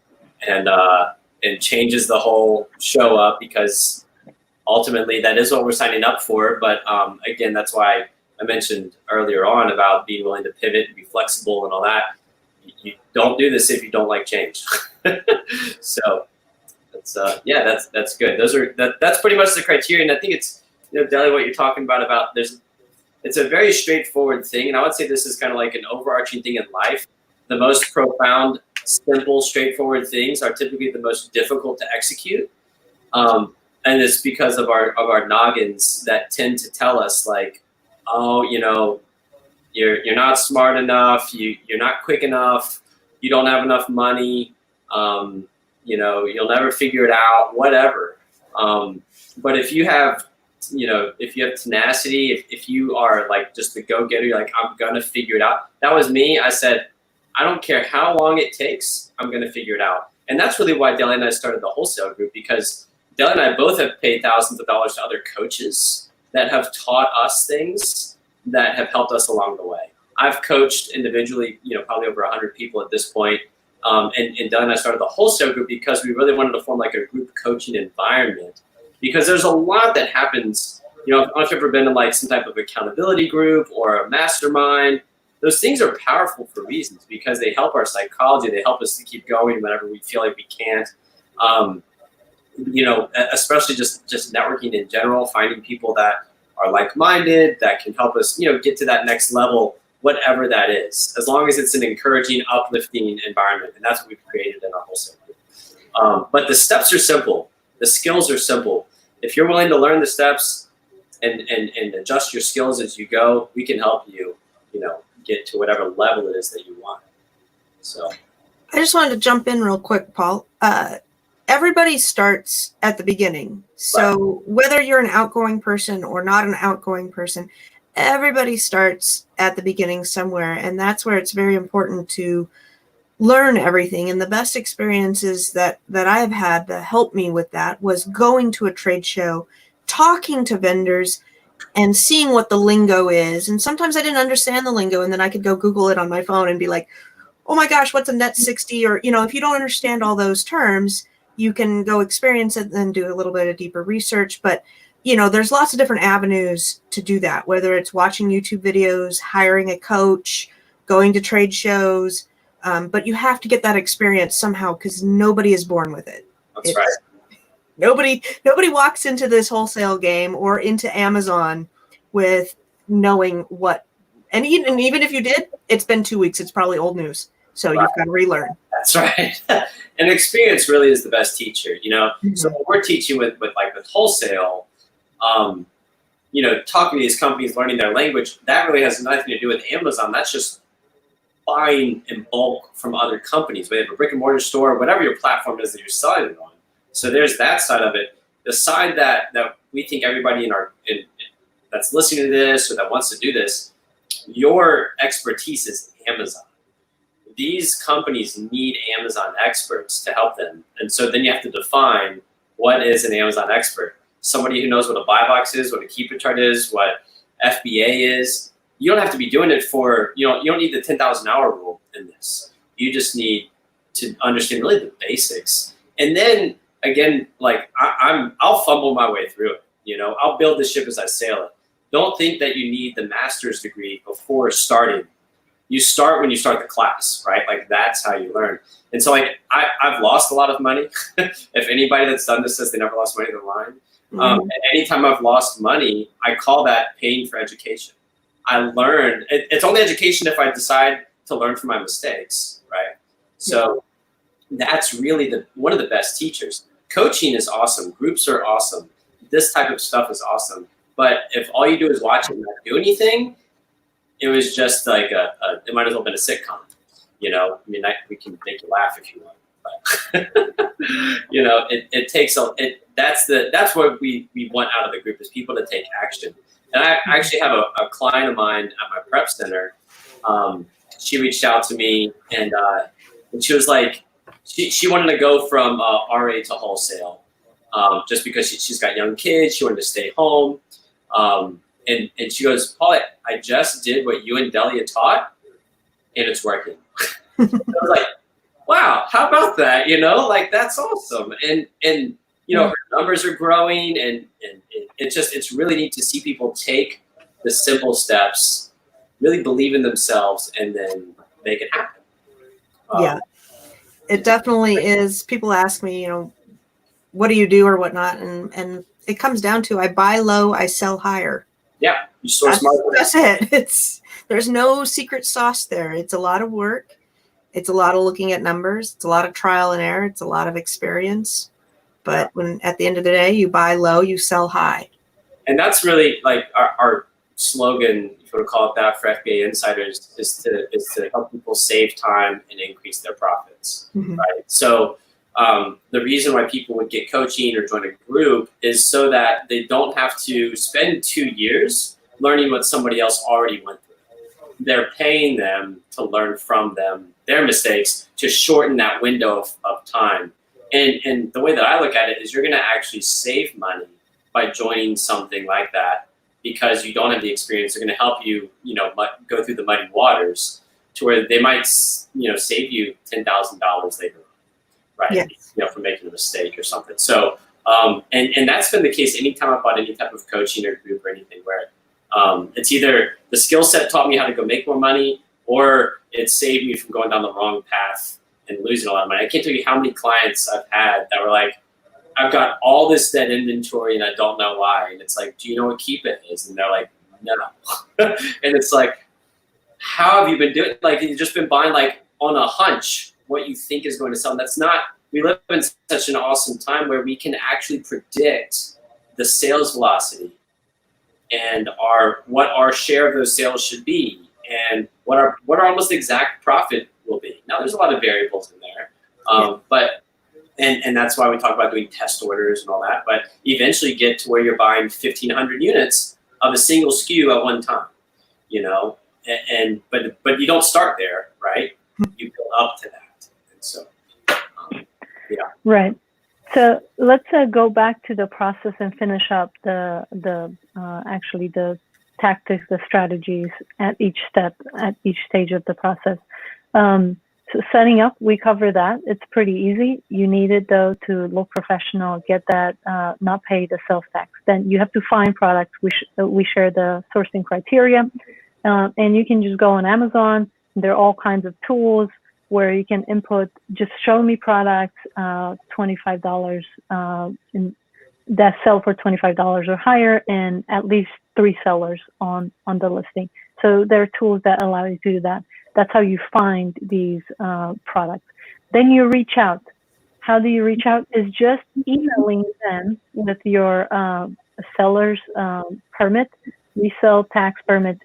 And changes the whole show up, because ultimately that is what we're signing up for. But again, that's why I mentioned earlier on about being willing to pivot and be flexible and all that. You don't do this if you don't like change. So So yeah, that's good. That's pretty much the criteria. And I think it's, Dahlia, what you're talking about it's a very straightforward thing. And I would say this is kind of like an overarching thing in life. The most profound, simple, straightforward things are typically the most difficult to execute. And it's because of our noggins that tend to tell us like, oh, you're not smart enough, you're not quick enough, you don't have enough money, you'll never figure it out, whatever. But if you have tenacity, if you are like just the go-getter, you're like, I'm gonna figure it out. That was me. I said, I don't care how long it takes, I'm gonna figure it out. And that's really why Dahlia and I started the Wholesale group, because Dahlia and I both have paid thousands of dollars to other coaches that have taught us things that have helped us along the way. I've coached individually, probably over 100 people at this point. And Dahlia and I started the Wholesale group because we really wanted to form like a group coaching environment, because there's a lot that happens. I don't know if you've ever been in like some type of accountability group or a mastermind. Those things are powerful for reasons, because they help our psychology. They help us to keep going whenever we feel like we can't. Especially just networking in general, finding people that are like-minded, that can help us, get to that next level, whatever that is, as long as it's an encouraging, uplifting environment. And that's what we've created in our Wholesale group. But the steps are simple. The skills are simple. If you're willing to learn the steps and adjust your skills as you go, we can help you, get to whatever level it is that you want. So I just wanted to jump in real quick, Paul. Everybody starts at the beginning. So whether you're an outgoing person or not an outgoing person, everybody starts at the beginning somewhere. And that's where it's very important to learn everything. And the best experiences that I have had that helped me with that was going to a trade show, talking to vendors, and seeing what the lingo is. And sometimes I didn't understand the lingo, and then I could go Google it on my phone and be like, oh my gosh, what's a net 60? Or, if you don't understand all those terms, you can go experience it and do a little bit of deeper research. But, there's lots of different avenues to do that, whether it's watching YouTube videos, hiring a coach, going to trade shows. But you have to get that experience somehow, because nobody is born with it. That's right. Nobody walks into this Wholesale game or into Amazon with knowing what, and even if you did, it's been 2 weeks. It's probably old news. So You've got to relearn. That's right. And experience really is the best teacher, Mm-hmm. So when we're teaching with Wholesale, talking to these companies, learning their language, that really has nothing to do with Amazon. That's just buying in bulk from other companies. We have a brick and mortar store, whatever your platform is that you're selling it on. So there's that side of it. The side that we think everybody that's listening to this or that wants to do this, your expertise is Amazon. These companies need Amazon experts to help them. And so then you have to define what is an Amazon expert. Somebody who knows what a buy box is, what a keeper chart is, what FBA is. You don't have to be doing it for, you don't need the 10,000 hour rule in this. You just need to understand really the basics. And then again, like I'll fumble my way through it. I'll build the ship as I sail it. Don't think that you need the master's degree before starting. You start when you start the class, right? Like that's how you learn. And so like I've lost a lot of money. If anybody that's done this says they never lost money, they're lying. And anytime I've lost money, I call that paying for education. I learned. It's only education if I decide to learn from my mistakes, right? So that's really one of the best teachers. Coaching is awesome. Groups are awesome. This type of stuff is awesome. But if all you do is watch and not do anything, it was just like it might as well have been a sitcom. We can make you laugh if you want. But it takes that's what we want out of the group, is people to take action. And I actually have a client of mine at my prep center. She reached out to me and she was like, she wanted to go from RA to Wholesale, just because she's got young kids. She wanted to stay home. And she goes, Paul, I just did what you and Dahlia taught, and it's working. I was like, wow, how about that? Like that's awesome. And her numbers are growing, and it's really neat to see people take the simple steps, really believe in themselves, and then make it happen. Yeah, it definitely is. People ask me, what do you do or whatnot. And it comes down to, I buy low, I sell higher. Yeah, you source market. That's it. There's no secret sauce there. It's a lot of work. It's a lot of looking at numbers. It's a lot of trial and error. It's a lot of experience. But when at the end of the day, you buy low, you sell high. And that's really like our slogan, if you want to call it that, for FBA Insiders, is to help people save time and increase their profits, right? So the reason why people would get coaching or join a group is so that they don't have to spend 2 years learning what somebody else already went through. They're paying them to learn from them, their mistakes, to shorten that window of time. And the way that I look at it is you're going to actually save money by joining something like that, because you don't have the experience. They're going to help you, go through the muddy waters to where they might, save you $10,000 later on, right? Yes. For making a mistake or something. So, and that's been the case anytime I bought any type of coaching or group or anything, where it's either the skill set taught me how to go make more money, or it saved me from going down the wrong path and losing a lot of money. I can't tell you how many clients I've had that were like, I've got all this dead inventory and I don't know why. And it's like, do you know what keep it is? And they're like, no. And it's like, how have you been doing? Like, you've just been buying like on a hunch what you think is going to sell. And that's not, we live in such an awesome time where we can actually predict the sales velocity and what our share of those sales should be, and what our almost exact profit will be. Now, there's a lot of variables in there, but that's why we talk about doing test orders and all that. But eventually, get to where you're buying 1,500 units of a single SKU at one time, but you don't start there, right? You build up to that, and so yeah. Right. So let's go back to the process and finish up the tactics, the strategies at each step, at each stage of the process. So setting up, we cover that. It's pretty easy. You need it though to look professional, get that, not pay the sales tax. Then you have to find products. We share the sourcing criteria, and you can just go on Amazon. There are all kinds of tools where you can input, just show me products, $25 that sell for $25 or higher, and at least 3 sellers on the listing. So there are tools that allow you to do that. That's how you find these products. Then you reach out. How do you reach out? Is just emailing them with your seller's permit, resale tax permit.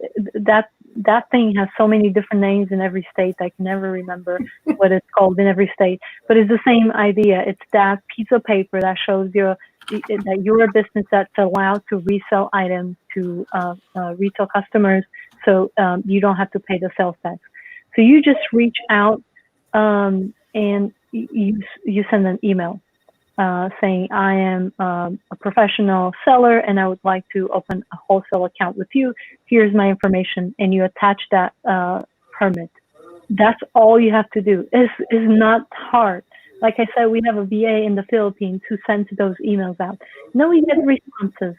That thing has so many different names in every state. I can never remember what it's called in every state, but it's the same idea. It's that piece of paper that shows that you're a business that's allowed to resell items to retail customers, so you don't have to pay the sales tax. So you just reach out and you send an email saying, I am a professional seller and I would like to open a wholesale account with you. Here's my information, and you attach that permit. That's all you have to do. It's not hard. Like I said, we have a VA in the Philippines who sends those emails out. No, we get responses.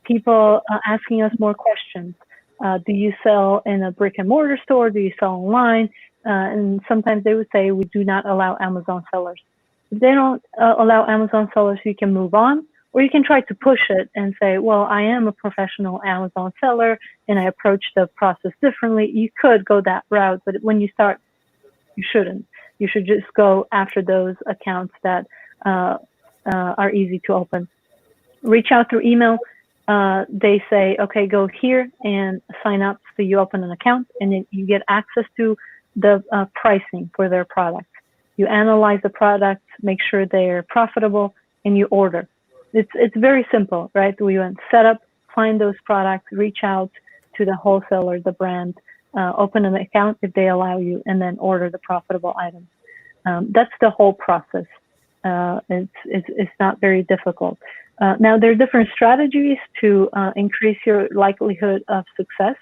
People asking us more questions. Do you sell in a brick and mortar store? Do you sell online? And sometimes they would say, we do not allow Amazon sellers. If they don't allow Amazon sellers, you can move on, or you can try to push it and say, well, I am a professional Amazon seller and I approach the process differently. You could go that route, but when you start, you shouldn't. You should just go after those accounts that are easy to open. Reach out through email. They say, okay, go here and sign up. So you open an account and then you get access to the pricing for their product. You analyze the products, make sure they're profitable, and you order. It's very simple, right? We went set up, find those products, reach out to the wholesaler, the brand, open an account if they allow you, and then order the profitable items. That's the whole process. It's not very difficult. Now, there are different strategies to increase your likelihood of success.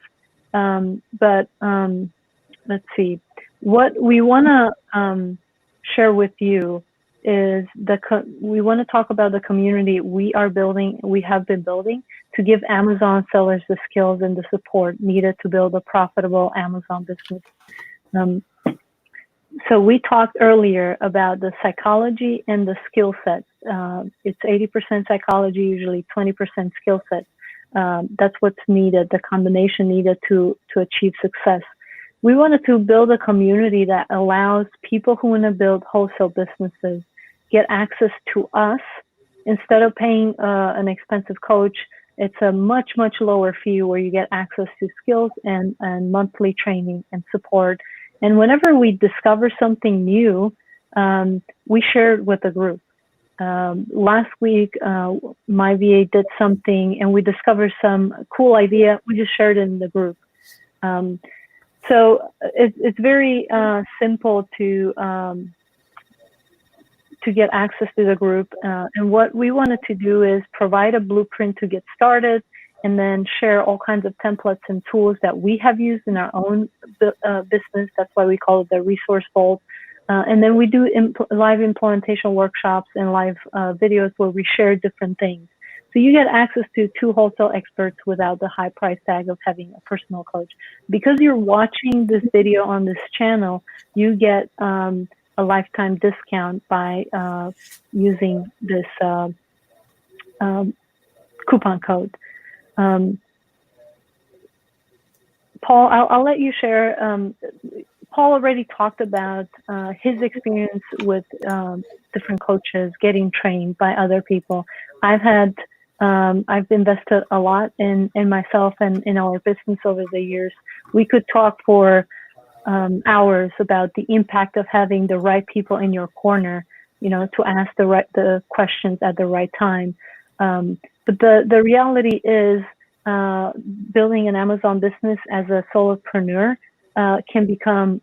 But let's see. What we want to share with you is we want to talk about the community we have been building to give Amazon sellers the skills and the support needed to build a profitable Amazon business. So we talked earlier about the psychology and the skill set. It's 80% psychology, usually 20% skill set. That's what's needed, the combination needed to achieve success. We wanted to build a community that allows people who want to build wholesale businesses get access to us. Instead of paying an expensive coach, it's a much, much lower fee where you get access to skills and monthly training and support. And whenever we discover something new, we share it with the group. Last week, my VA did something and we discovered some cool idea. We just shared it in the group. So it's very simple to get access to the group. And what we wanted to do is provide a blueprint to get started and then share all kinds of templates and tools that we have used in our own business. That's why we call it the resource vault. And then we do live implementation workshops and live videos where we share different things. So you get access to 2 wholesale experts without the high price tag of having a personal coach. Because you're watching this video on this channel, you get a lifetime discount by using this coupon code. Paul, I'll let you share. Paul already talked about his experience with different coaches getting trained by other people. I've invested a lot in myself and in our business over the years. We could talk for hours about the impact of having the right people in your corner, to ask the questions at the right time. But the reality is, building an Amazon business as a solopreneur can become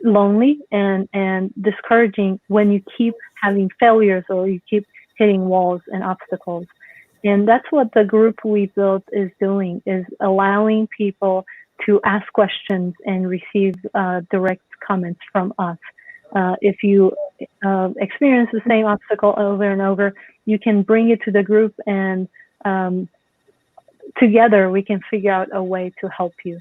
lonely and discouraging when you keep having failures or you keep hitting walls and obstacles. And that's what the group we built is doing, is allowing people to ask questions and receive direct comments from us. If you experience the same obstacle over and over, you can bring it to the group and together we can figure out a way to help you.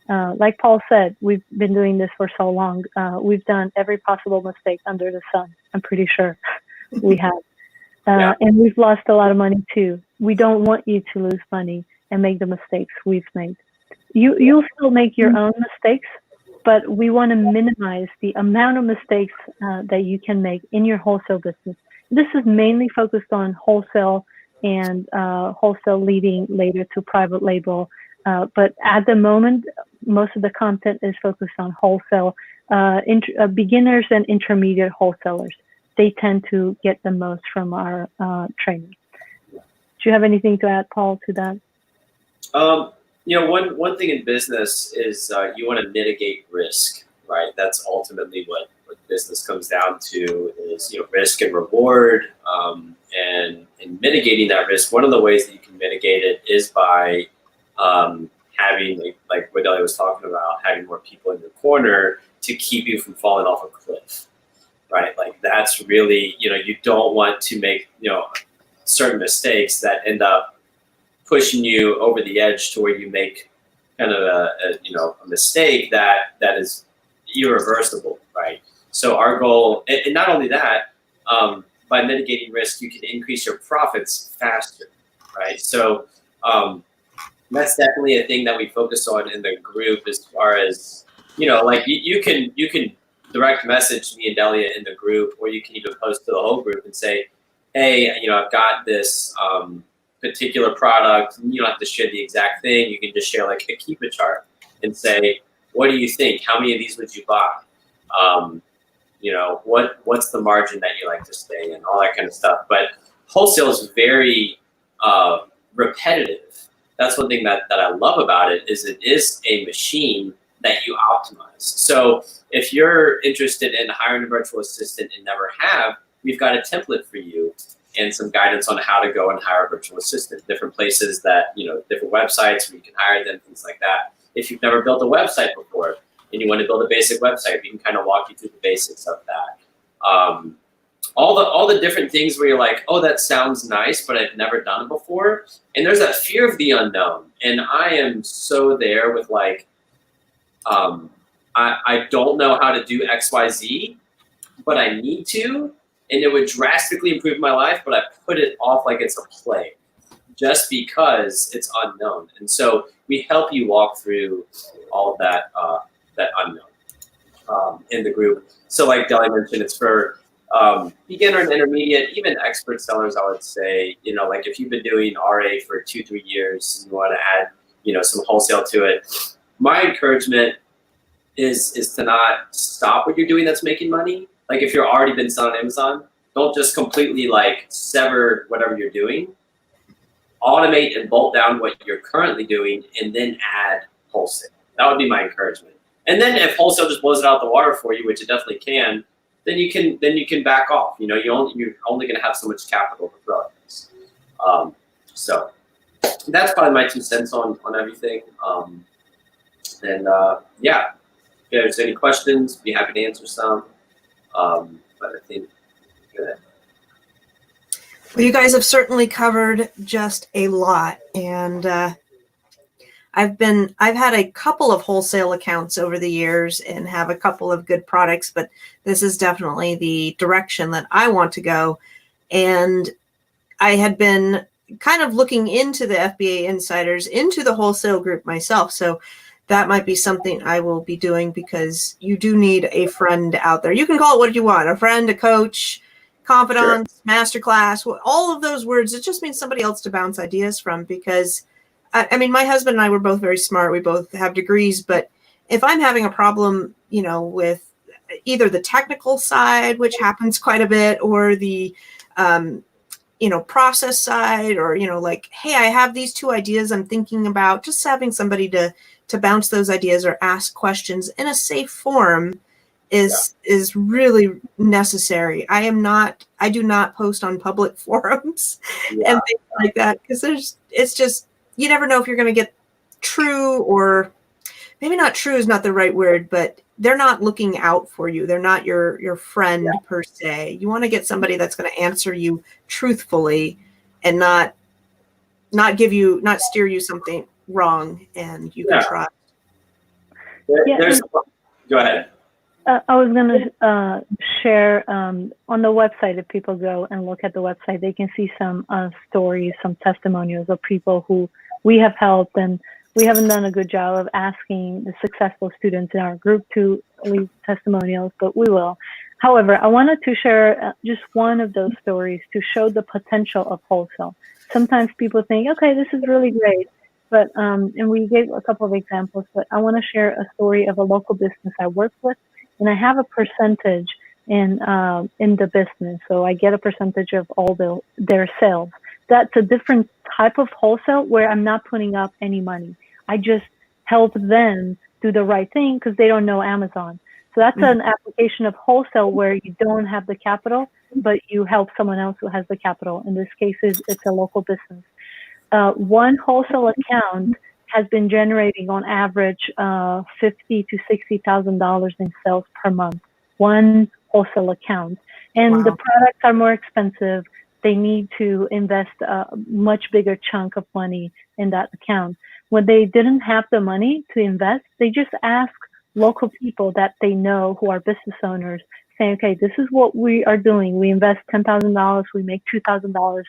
Like Paul said, we've been doing this for so long. We've done every possible mistake under the sun. I'm pretty sure we have. And we've lost a lot of money too. We don't want you to lose money and make the mistakes we've made. You'll still make your own mistakes, but we want to minimize the amount of mistakes that you can make in your wholesale business. This is mainly focused on wholesale and wholesale leading later to private label. But at the moment, most of the content is focused on wholesale, beginners and intermediate wholesalers. They tend to get the most from our training. Do you have anything to add, Paul, to that? One thing in business is you want to mitigate risk, right? That's ultimately what business comes down to is, risk and reward. And in mitigating that risk, one of the ways that you can mitigate it is by having, like what Dahlia was talking about, having more people in your corner to keep you from falling off a cliff, right? Like that's really, you don't want to make, certain mistakes that end up pushing you over the edge to where you make kind of a mistake that is irreversible, right? So our goal, and not only that, by mitigating risk, you can increase your profits faster, right? So that's definitely a thing that we focus on in the group as far as, like you can direct message me and Dahlia in the group, or you can even post to the whole group and say, hey, I've got this particular product. You don't have to share the exact thing. You can just share like a keep it chart and say, what do you think? How many of these would you buy? What's the margin that you like to stay in? All that kind of stuff. But wholesale is very repetitive. That's one thing that I love about it is it is a machine that you optimize. So if you're interested in hiring a virtual assistant and never have, we've got a template for you and some guidance on how to go and hire a virtual assistant, different places that, different websites where you can hire them, things like that. If you've never built a website before and you want to build a basic website, we can kind of walk you through the basics of that. All the different things where you're like, oh, that sounds nice, but I've never done it before. And there's that fear of the unknown. And I am so there with like, I don't know how to do XYZ, but I need to, and it would drastically improve my life, but I put it off like it's a plague just because it's unknown. And so we help you walk through all of that, that unknown in the group. So like Dahlia mentioned, it's for beginner and intermediate, even expert sellers, I would say. You know, like if you've been doing RA for 2-3 years, you want to add, you know, some wholesale to it. My encouragement is to not stop what you're doing that's making money. Like if you're already been selling on Amazon, don't just completely like sever whatever you're doing. Automate and bolt down what you're currently doing and then add wholesale. That would be my encouragement. And then if wholesale just blows it out the water for you, which it definitely can, then you can back off. You know, you're only going to have so much capital to throw at this. So that's probably my 2 cents on everything. Yeah, if there's any questions, be happy to answer some. But I think good. Well, you guys have certainly covered just a lot, and I've had a couple of wholesale accounts over the years and have a couple of good products, but this is definitely the direction that I want to go. And I had been kind of looking into the FBA Insiders, into the wholesale group myself. So that might be something I will be doing, because you do need a friend out there. You can call it what you want, a friend, a coach, confidant, sure, masterclass, all of those words. It just means somebody else to bounce ideas from, because I mean, my husband and I were both very smart. We both have degrees, but if I'm having a problem, you know, with either the technical side, which happens quite a bit, or the, you know, process side, or, you know, like, hey, I have these 2 ideas I'm thinking about, just having somebody to bounce those ideas or ask questions in a safe form is really necessary. I do not post on public forums and things like that, because it's just, you never know if you're going to get true, or maybe not true is not the right word, but they're not looking out for you. They're not your friend per se. You want to get somebody that's going to answer you truthfully and not steer you something wrong, and you can trust. Go ahead. I was going to share on the website. If people go and look at the website, they can see some stories, some testimonials of people who we have helped, and we haven't done a good job of asking the successful students in our group to leave testimonials, but we will. However, I wanted to share just one of those stories to show the potential of wholesale. Sometimes people think, okay, this is really great, but and we gave a couple of examples, but I want to share a story of a local business I work with, and I have a percentage in the business, so I get a percentage of all their sales. That's a different type of wholesale where I'm not putting up any money. I just help them do the right thing because they don't know Amazon. So that's an application of wholesale where you don't have the capital, but you help someone else who has the capital. In this case, it's a local business. One wholesale account has been generating on average $50,000 to $60,000 in sales per month. One wholesale account, and the products are more expensive. They need to invest a much bigger chunk of money in that account. When they didn't have the money to invest, they just ask local people that they know who are business owners, saying, okay, this is what we are doing. We invest $10,000, we make $2,000.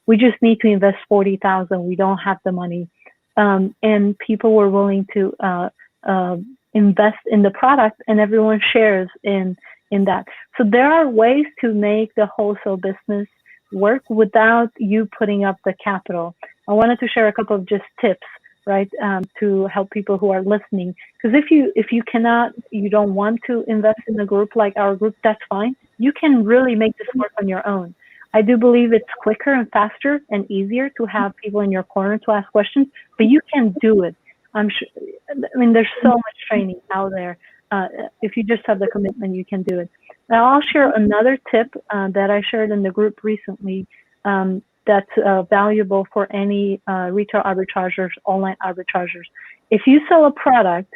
We just need to invest $40,000. We don't have the money. And people were willing to invest in the product, and everyone shares in that. So there are ways to make the wholesale business work without you putting up the capital. I wanted to share a couple of just tips, right, to help people who are listening. Because if you don't want to invest in a group like our group, that's fine. You can really make this work on your own. I do believe it's quicker and faster and easier to have people in your corner to ask questions, but you can do it. I'm sure. I mean, there's so much training out there. If you just have the commitment, you can do it. Now, I'll share another tip that I shared in the group recently that's valuable for any retail arbitrageurs, online arbitrageurs. If you sell a product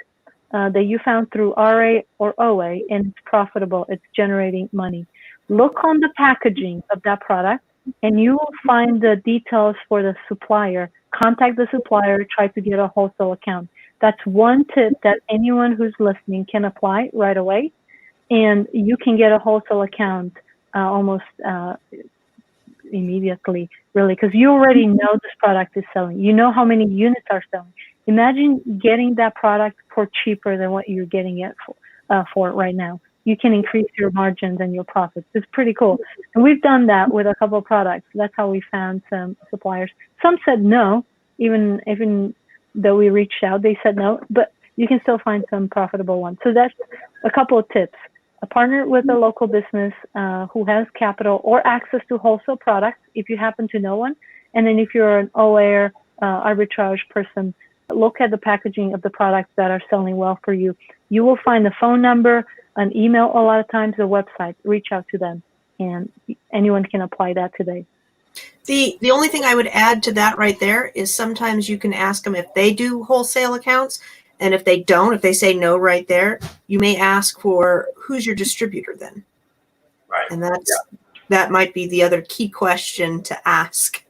that you found through RA or OA and it's profitable, it's generating money, look on the packaging of that product and you will find the details for the supplier. Contact the supplier, try to get a wholesale account. that's one tip that anyone who's listening can apply right away. And you can get a wholesale account almost immediately, really, because you already know this product is selling. You know how many units are selling. Imagine getting that product for cheaper than what you're getting it for right now. You can increase your margins and your profits. It's pretty cool. And we've done that with a couple of products. That's how we found some suppliers. Some said no, even though we reached out, they said no, but you can still find some profitable ones. So that's a couple of tips. Partner with a local business who has capital or access to wholesale products if you happen to know one. And then if you're an OAR arbitrage person, look at the packaging of the products that are selling well for you. You will find the phone number, an email, a lot of times a website. Reach out to them, and anyone can apply that today. The only thing I would add to that right there is sometimes you can ask them if they do wholesale accounts. And if they don't, if they say no right there, you may ask for who's your distributor then. Right. And that might be the other key question to ask.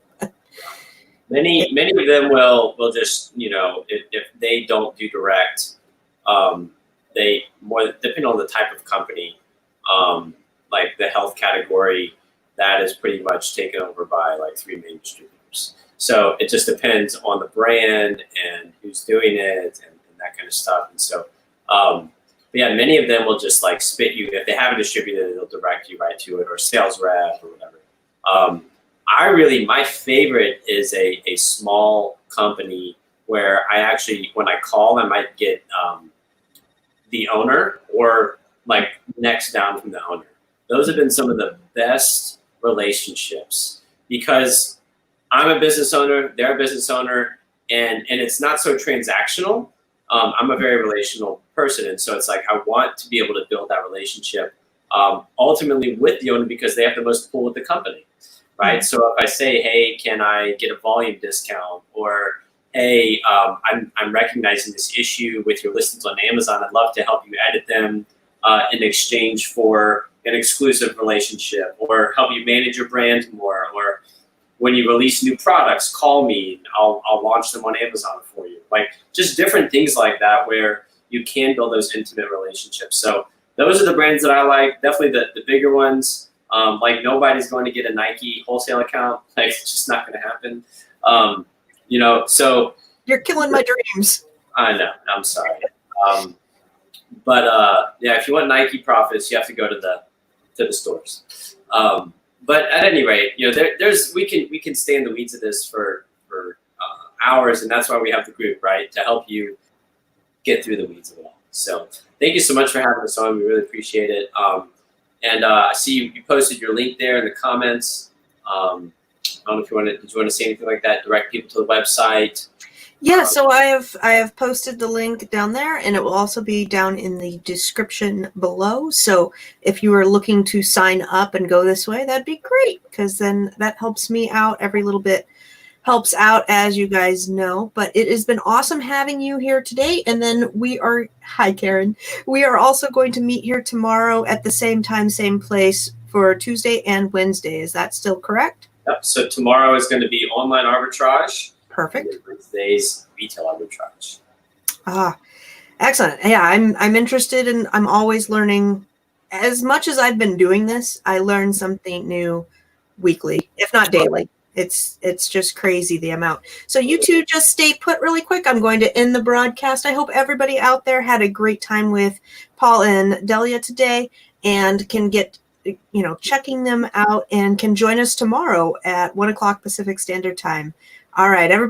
Many of them will just, if they don't do direct, they more depending on the type of company, like the health category, that is pretty much taken over by like 3 main distributors. So it just depends on the brand and who's doing it and that kind of stuff. And so, many of them will just like spit you. If they have a distributor, they'll direct you right to it, or sales rep or whatever. My favorite is a small company where I actually, when I call, I might get the owner or like next down from the owner. Those have been some of the best relationships because I'm a business owner, they're a business owner, and it's not so transactional. I'm a very relational person, and so it's like I want to be able to build that relationship ultimately with the owner because they have the most pull with the company, right? Mm-hmm. So if I say, hey, can I get a volume discount? Or, hey, I'm recognizing this issue with your listings on Amazon. I'd love to help you edit them in exchange for an exclusive relationship, or help you manage your brand more, or when you release new products, call me. I'll launch them on Amazon for you. Like just different things like that where you can build those intimate relationships. So those are the brands that I like. Definitely the bigger ones. Like nobody's going to get a Nike wholesale account. Like it's just not going to happen. So you're killing my dreams. I know. I'm sorry. If you want Nike profits, you have to go to the stores. But at any rate, we can stay in the weeds of this for hours, and that's why we have the group, right, to help you get through the weeds of it all. So thank you so much for having us on. We really appreciate it. I see you posted your link there in the comments. I don't know if did you want to say anything like that? Direct people to the website. Yeah, so I have posted the link down there, and it will also be down in the description below. So if you are looking to sign up and go this way, that'd be great, because then that helps me out. Every little bit helps out, as you guys know. But it has been awesome having you here today. And then hi, Karen. We are also going to meet here tomorrow at the same time, same place for Tuesday and Wednesday. Is that still correct? Yep. So tomorrow is going to be online arbitrage. Perfect. Wednesday's retail arbitrage. Excellent. Yeah, I'm interested, and I'm always learning. As much as I've been doing this, I learn something new weekly, if not daily. It's just crazy the amount. So you two just stay put really quick. I'm going to end the broadcast. I hope everybody out there had a great time with Paul and Dahlia today, and can get checking them out, and can join us tomorrow at 1:00 Pacific Standard Time. All right, everybody.